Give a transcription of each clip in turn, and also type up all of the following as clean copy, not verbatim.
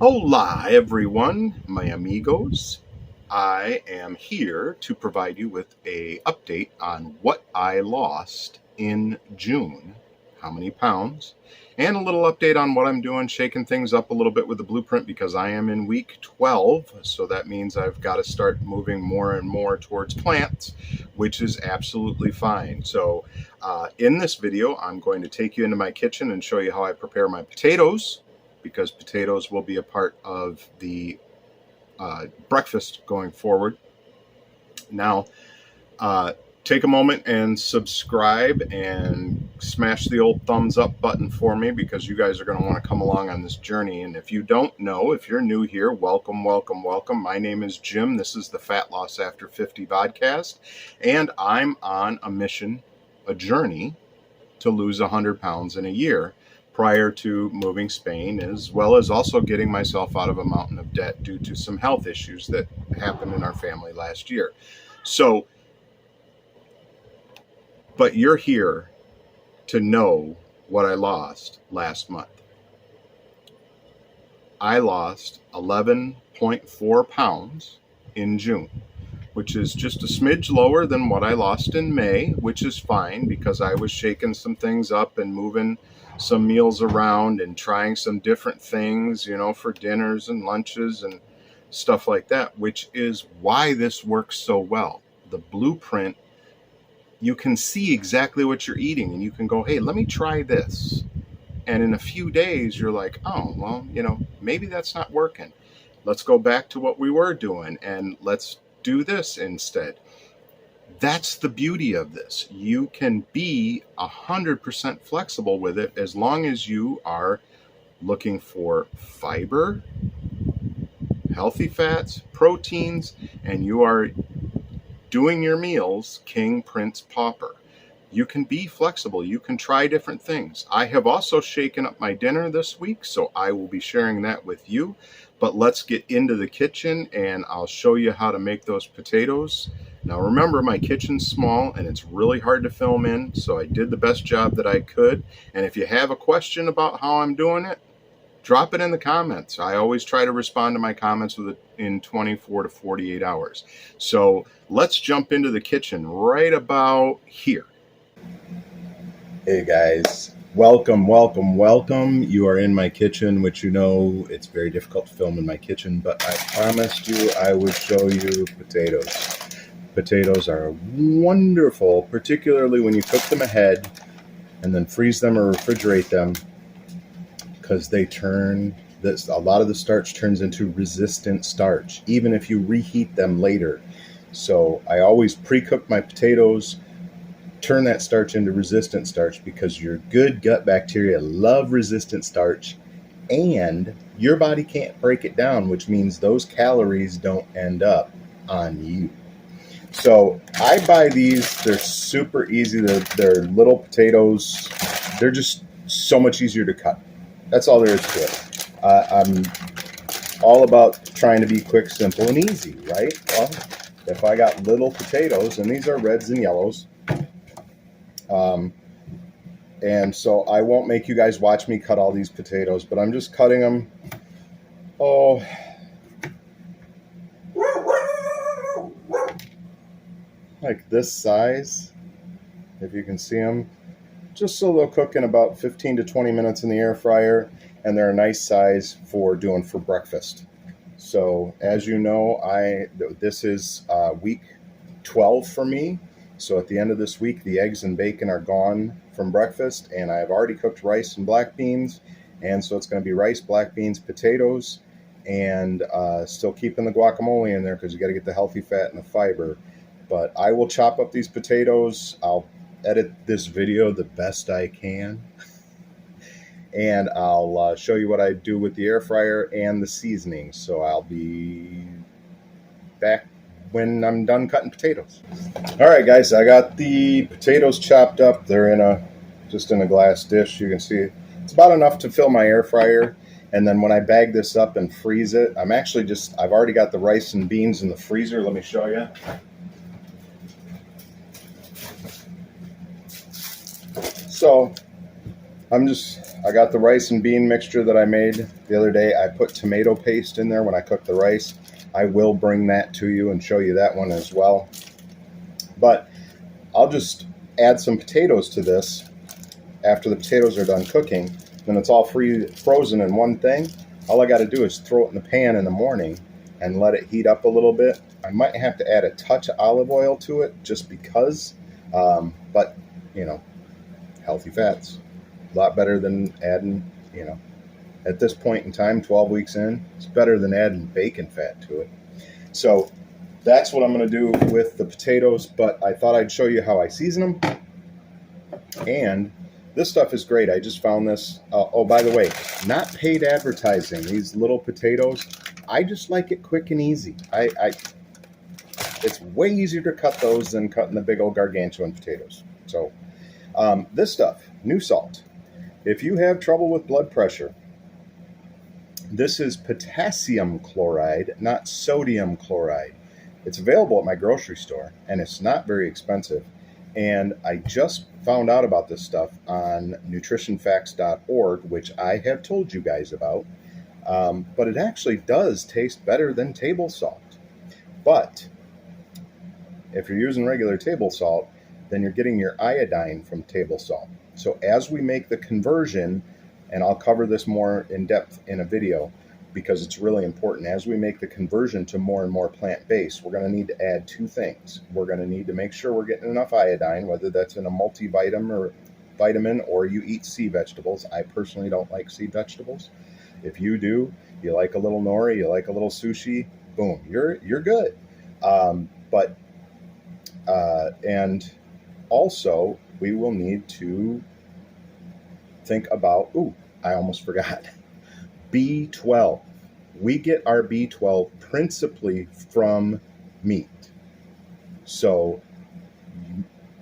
Hola, everyone, my amigos. I am here to provide you with a update on what I lost in June, how many pounds, and a little update on what I'm doing, shaking things up a little bit with the blueprint because I am in week 12, so that means I've got to start moving more and more towards plants, which is absolutely fine. So in this video, I'm going to take you into my kitchen and show you how I prepare my potatoes, because potatoes will be a part of the breakfast going forward. Now, take a moment and subscribe and smash the old thumbs up button for me, because you guys are going to want to come along on this journey. And if you don't know, if you're new here, welcome, welcome, welcome. My name is Jim. This is the Fat Loss After 50 podcast, and I'm on a mission, a journey to lose 100 pounds in a year prior to moving Spain, as well as also getting myself out of a mountain of debt due to some health issues that happened in our family last year. So, but you're here to know what I lost last month. I lost 11.4 pounds in June, which is just a smidge lower than what I lost in May, which is fine because I was shaking some things up and moving some meals around and trying some different things, for dinners and lunches and stuff like that, which is why this works so well. The blueprint, you can see exactly what you're eating and you can go, hey, let me try this. And in a few days, you're like, oh, well, maybe that's not working. Let's go back to what we were doing and let's do this instead. That's the beauty of this. You can be 100% flexible with it as long as you are looking for fiber, healthy fats, proteins, and you are doing your meals king, prince, pauper. You can be flexible. You can try different things. I have also shaken up my dinner this week, so I will be sharing that with you. But let's get into the kitchen and I'll show you how to make those potatoes. Now remember, my kitchen's small and it's really hard to film in, so I did the best job that I could. And if you have a question about how I'm doing it, drop it in the comments. I always try to respond to my comments in 24 to 48 hours. So let's jump into the kitchen right about here. Hey guys, welcome, welcome, welcome. You are in my kitchen, which it's very difficult to film in my kitchen, but I promised you I would show you potatoes. Potatoes are wonderful, particularly when you cook them ahead and then freeze them or refrigerate them, because they a lot of the starch turns into resistant starch, even if you reheat them later. So I always pre-cook my potatoes, turn that starch into resistant starch, because your good gut bacteria love resistant starch and your body can't break it down, which means those calories don't end up on you. So I buy these. They're super easy. They're little potatoes. They're just so much easier to cut. That's all there is to it. I'm all about trying to be quick, simple, and easy, right? Well, if I got little potatoes, and these are reds and yellows, and so I won't make you guys watch me cut all these potatoes, but I'm just cutting them, like this size, if you can see them, just so they'll cook in about 15 to 20 minutes in the air fryer, and they're a nice size for doing for breakfast. So as you know, this is week 12 for me. So at the end of this week, the eggs and bacon are gone from breakfast, and I've already cooked rice and black beans. And so it's going to be rice, black beans, potatoes, and still keeping the guacamole in there because you got to get the healthy fat and the fiber. But I will chop up these potatoes. I'll edit this video the best I can. And I'll show you what I do with the air fryer and the seasoning. So I'll be back when I'm done cutting potatoes. All right, guys, I got the potatoes chopped up. They're just in a glass dish. You can see it's about enough to fill my air fryer. And then when I bag this up and freeze it, I've already got the rice and beans in the freezer. Let me show you. So I'm just I got the rice and bean mixture that I made the other day. I put tomato paste in there when I cooked the rice. I will bring that to you and show you that one as well. But I'll just add some potatoes to this after the potatoes are done cooking. Then it's all frozen in one thing. All I got to do is throw it in the pan in the morning and let it heat up a little bit. I might have to add a touch of olive oil to it just because, but you know, healthy fats. A lot better than adding, you know, at this point in time, 12 weeks in, it's better than adding bacon fat to it. So that's what I'm going to do with the potatoes, but I thought I'd show you how I season them. And this stuff is great. I just found this. Oh, by the way, not paid advertising. These little potatoes, I just like it quick and easy. It's way easier to cut those than cutting the big old gargantuan potatoes. So this stuff, Nu-Salt. If you have trouble with blood pressure, this is potassium chloride, not sodium chloride. It's available at my grocery store, and it's not very expensive. And I just found out about this stuff on nutritionfacts.org, which I have told you guys about. But it actually does taste better than table salt. But if you're using regular table salt, then you're getting your iodine from table salt. So as we make the conversion, and I'll cover this more in depth in a video because it's really important, as we make the conversion to more and more plant-based, we're going to need to add two things. We're going to need to make sure we're getting enough iodine, whether that's in a multivitamin or you eat sea vegetables. I personally don't like sea vegetables. If you do, you like a little nori, you like a little sushi, boom, you're good. And also, we will need to think about, I almost forgot, B12. We get our B12 principally from meat. So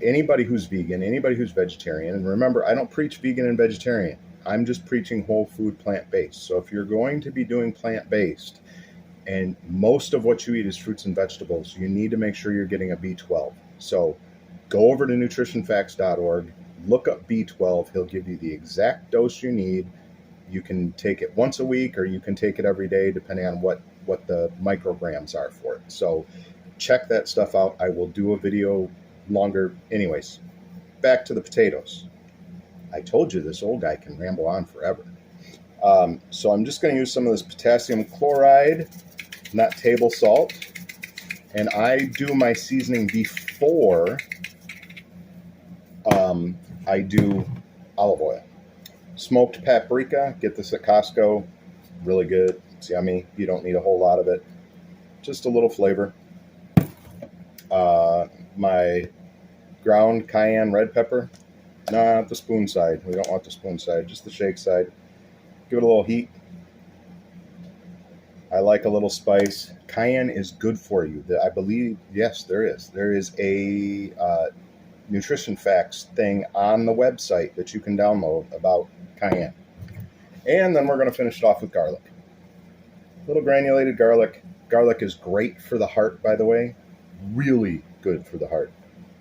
anybody who's vegan, anybody who's vegetarian, and remember, I don't preach vegan and vegetarian. I'm just preaching whole food plant-based. So if you're going to be doing plant-based and most of what you eat is fruits and vegetables, you need to make sure you're getting a B12. So go over to nutritionfacts.org, look up B12. He'll give you the exact dose you need. You can take it once a week or you can take it every day, depending on what the micrograms are for it. So check that stuff out. I will do a video longer. Anyways, back to the potatoes. I told you this old guy can ramble on forever. So I'm just going to use some of this potassium chloride, not table salt. And I do my seasoning before I do olive oil. Smoked paprika, get this at Costco, really good. It's yummy. You don't need a whole lot of it, just a little flavor. My ground cayenne red pepper, not the spoon side. We don't want the spoon side, just the shake side. Give it a little heat. I like a little spice. Cayenne is good for you. I believe, yes, there is. There is a Nutrition Facts thing on the website that you can download about cayenne. And then we're going to finish it off with garlic. Little granulated garlic. Garlic is great for the heart, by the way. Really good for the heart.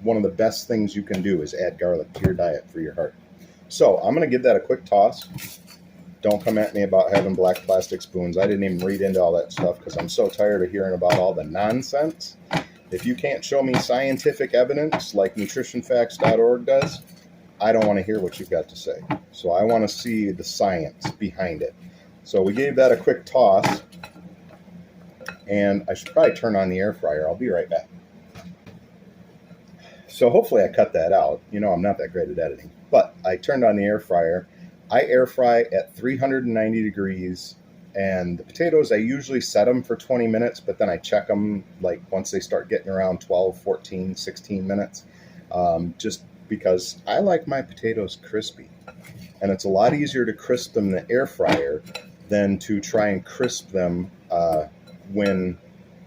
One of the best things you can do is add garlic to your diet for your heart. So I'm going to give that a quick toss. Don't come at me about having black plastic spoons. I didn't even read into all that stuff because I'm so tired of hearing about all the nonsense. If you can't show me scientific evidence like nutritionfacts.org does, I don't want to hear what you've got to say. So I want to see the science behind it. So we gave that a quick toss. And I should probably turn on the air fryer. I'll be right back. So hopefully I cut that out. You know, I'm not that great at editing. But I turned on the air fryer. I air fry at 390 degrees. And the potatoes, I usually set them for 20 minutes, but then I check them like once they start getting around 12, 14, 16 minutes. Just because I like my potatoes crispy. And it's a lot easier to crisp them in the air fryer than to try and crisp them when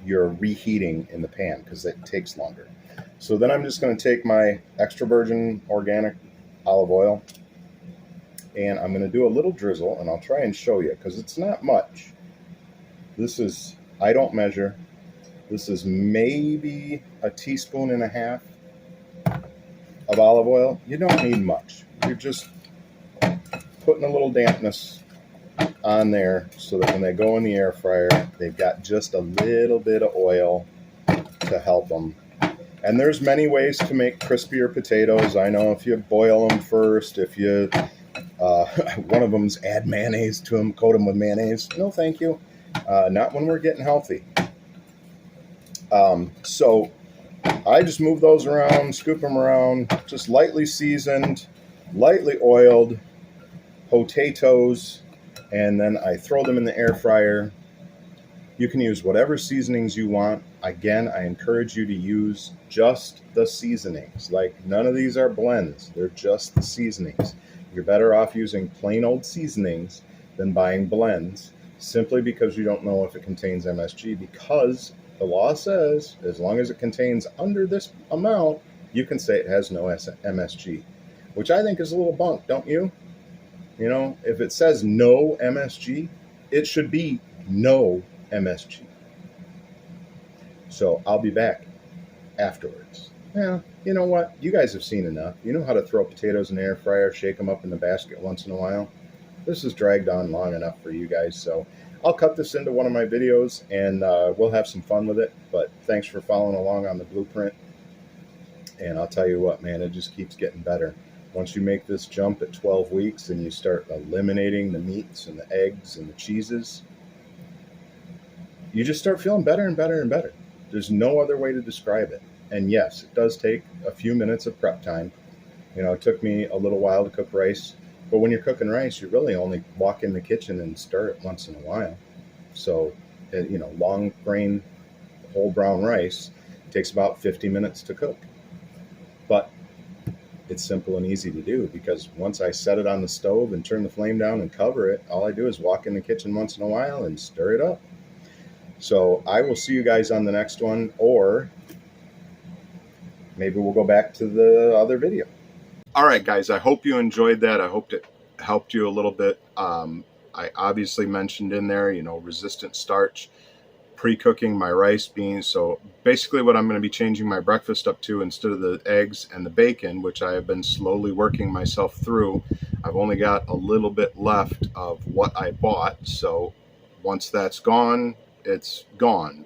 you're reheating in the pan, because it takes longer. So then I'm just going to take my extra virgin organic olive oil, and I'm going to do a little drizzle, and I'll try and show you, because it's not much. This is, I don't measure. This is maybe a teaspoon and a half of olive oil. You don't need much. You're just putting a little dampness on there so that when they go in the air fryer, they've got just a little bit of oil to help them. And there's many ways to make crispier potatoes. I know if you boil them first, if you one of them's add mayonnaise to them, coat them with mayonnaise. No, thank you. Not when we're getting healthy. So I just move those around, scoop them around, just lightly seasoned, lightly oiled potatoes, and then I throw them in the air fryer. You can use whatever seasonings you want. Again, I encourage you to use just the seasonings. Like, none of these are blends. They're just the seasonings. You're better off using plain old seasonings than buying blends, simply because you don't know if it contains MSG, because the law says as long as it contains under this amount, you can say it has no MSG, which I think is a little bunk, don't you? You know, if it says no MSG, it should be no MSG. So I'll be back afterwards. Yeah, you know what? You guys have seen enough. You know how to throw potatoes in the air fryer, shake them up in the basket once in a while. This has dragged on long enough for you guys, so I'll cut this into one of my videos, and we'll have some fun with it. But thanks for following along on the blueprint. And I'll tell you what, man, it just keeps getting better. Once you make this jump at 12 weeks and you start eliminating the meats and the eggs and the cheeses, you just start feeling better and better and better. There's no other way to describe it. And yes, it does take a few minutes of prep time. You know, it took me a little while to cook rice. But when you're cooking rice, you really only walk in the kitchen and stir it once in a while. So, you know, long grain, whole brown rice takes about 50 minutes to cook. But it's simple and easy to do, because once I set it on the stove and turn the flame down and cover it, all I do is walk in the kitchen once in a while and stir it up. So I will see you guys on the next one, or maybe we'll go back to the other video. All right, guys, I hope you enjoyed that. I hope it helped you a little bit. I obviously mentioned in there, you know, resistant starch, pre-cooking my rice, beans. So basically what I'm going to be changing my breakfast up to, instead of the eggs and the bacon, which I have been slowly working myself through, I've only got a little bit left of what I bought. So once that's gone, it's gone.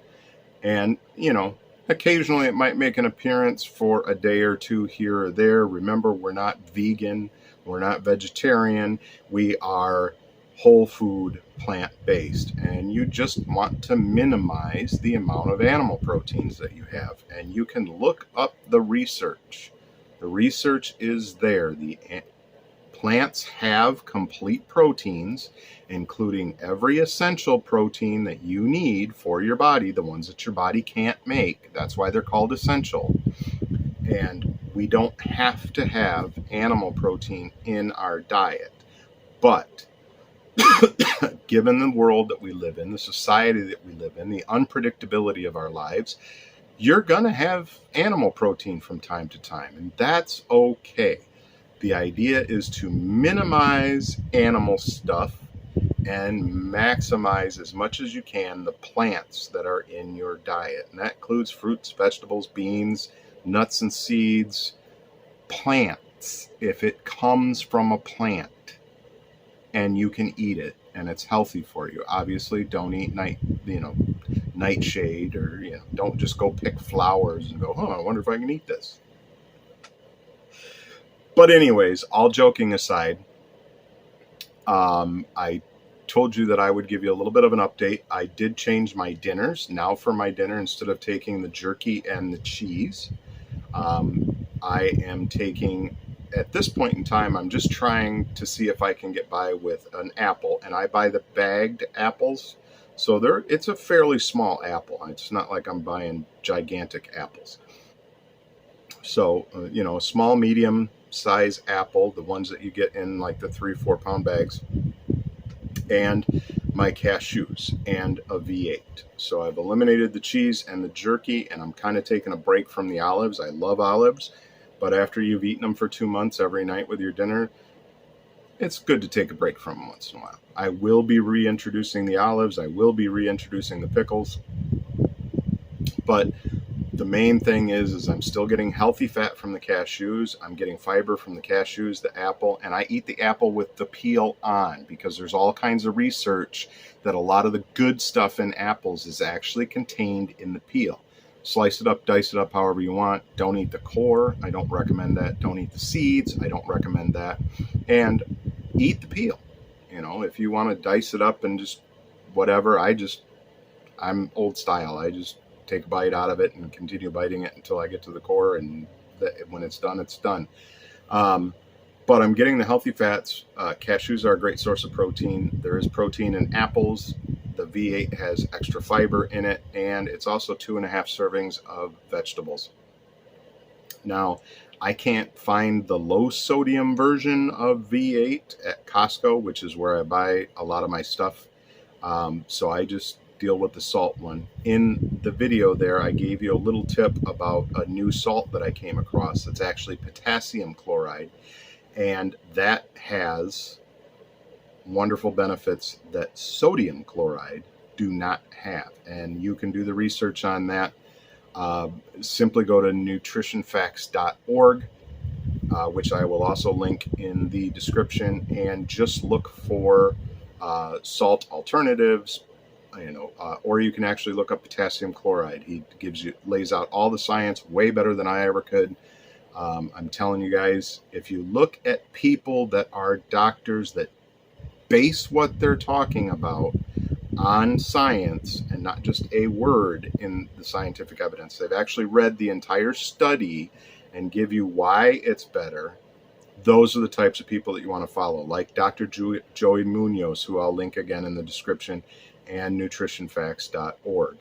And, you know, occasionally it might make an appearance for a day or two here or there. Remember, we're not vegan, we're not vegetarian, we are whole food, plant-based, and you just want to minimize the amount of animal proteins that you have. And you can look up the research. The research is there. The plants have complete proteins, including every essential protein that you need for your body, the ones that your body can't make. That's why they're called essential. And we don't have to have animal protein in our diet. But given the world that we live in, the society that we live in, the unpredictability of our lives, you're going to have animal protein from time to time, and that's okay. The idea is to minimize animal stuff and maximize as much as you can the plants that are in your diet. And that includes fruits, vegetables, beans, nuts and seeds, plants. If it comes from a plant and you can eat it and it's healthy for you, obviously don't eat nightshade, or don't just go pick flowers and go, I wonder if I can eat this. But anyways, all joking aside, I told you that I would give you a little bit of an update. I did change my dinners. Now for my dinner, instead of taking the jerky and the cheese, I am taking, at this point in time, I'm just trying to see if I can get by with an apple. And I buy the bagged apples. So it's a fairly small apple. It's not like I'm buying gigantic apples. So, a small, medium size apple, the ones that you get in like the 3-4 pound bags, and my cashews and a V8. So I've eliminated the cheese and the jerky, and I'm kind of taking a break from the olives. I love olives, but after you've eaten them for 2 months every night with your dinner, it's good to take a break from them once in a while. I will be reintroducing the olives. I will be reintroducing the pickles. But the main thing is I'm still getting healthy fat from the cashews. I'm getting fiber from the cashews, the apple, and I eat the apple with the peel on, because there's all kinds of research that a lot of the good stuff in apples is actually contained in the peel. Slice it up, dice it up however you want. Don't eat the core. I don't recommend that. Don't eat the seeds. I don't recommend that. And eat the peel. You know, if you want to dice it up and just whatever, I'm old style. I just take a bite out of it and continue biting it until I get to the core, and when it's done, it's done. But I'm getting the healthy fats. Cashews are a great source of protein. There is protein in apples. The V8 has extra fiber in it, and it's also 2.5 servings of vegetables. Now, I can't find the low sodium version of V8 at Costco, which is where I buy a lot of my stuff. So I just deal with the salt one. In the video there, I gave you a little tip about a new salt that I came across. It's actually potassium chloride, and that has wonderful benefits that sodium chloride do not have. And you can do the research on that. Simply go to nutritionfacts.org, which I will also link in the description, and just look for salt alternatives, or you can actually look up potassium chloride. He lays out all the science way better than I ever could. I'm telling you guys, if you look at people that are doctors that base what they're talking about on science and not just a word in the scientific evidence, they've actually read the entire study and give you why it's better. Those are the types of people that you want to follow, like Dr. Joey Munoz, who I'll link again in the description, and nutritionfacts.org.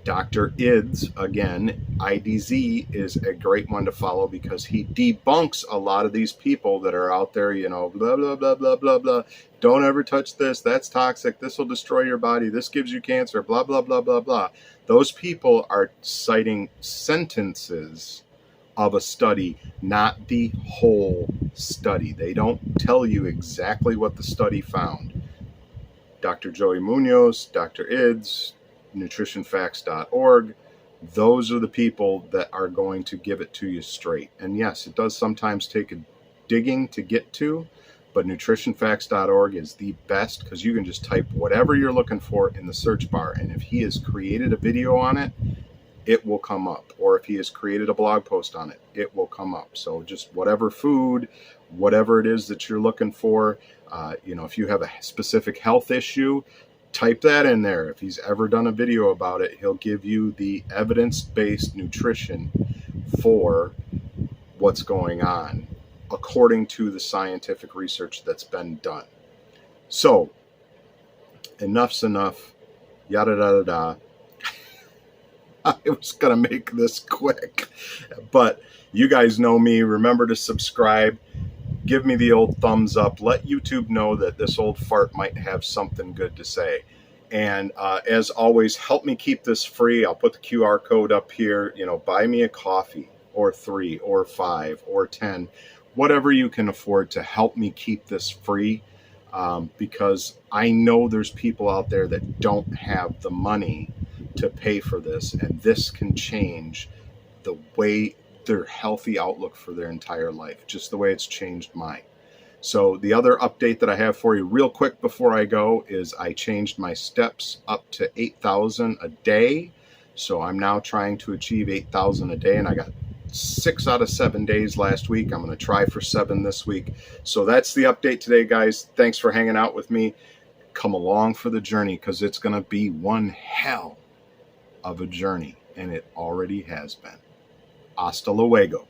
Dr. IDZ, again, IDZ is a great one to follow, because he debunks a lot of these people that are out there, blah, blah, blah, blah, blah, blah. Don't ever touch this. That's toxic. This will destroy your body. This gives you cancer, blah, blah, blah, blah, blah. Those people are citing sentences of a study, not the whole study. They don't tell you exactly what the study found. Dr. Joey Munoz, Dr. IDZ, nutritionfacts.org, those are the people that are going to give it to you straight. And yes, it does sometimes take a digging to get to, but nutritionfacts.org is the best, because you can just type whatever you're looking for in the search bar, and if he has created a video on it, it will come up. Or if he has created a blog post on it, it will come up. So just whatever food, whatever it is that you're looking for, if you have a specific health issue, type that in there. If he's ever done a video about it, he'll give you the evidence-based nutrition for what's going on according to the scientific research that's been done. So, enough's enough. Yada, yada, yada. I was going to make this quick, but you guys know me. Remember to subscribe. Give me the old thumbs up. Let YouTube know that this old fart might have something good to say. And as always, help me keep this free. I'll put the QR code up here. Buy me a coffee, or 3 or 5 or 10, whatever you can afford to help me keep this free. Because I know there's people out there that don't have the money to pay for this, and this can change the way their healthy outlook for their entire life, just the way it's changed mine. So the other update that I have for you real quick before I go is I changed my steps up to 8,000 a day. So I'm now trying to achieve 8,000 a day, and I got 6 out of 7 days last week. I'm going to try for 7 this week. So that's the update today, guys. Thanks for hanging out with me. Come along for the journey, because it's going to be one hell of a journey, and it already has been. Hasta luego.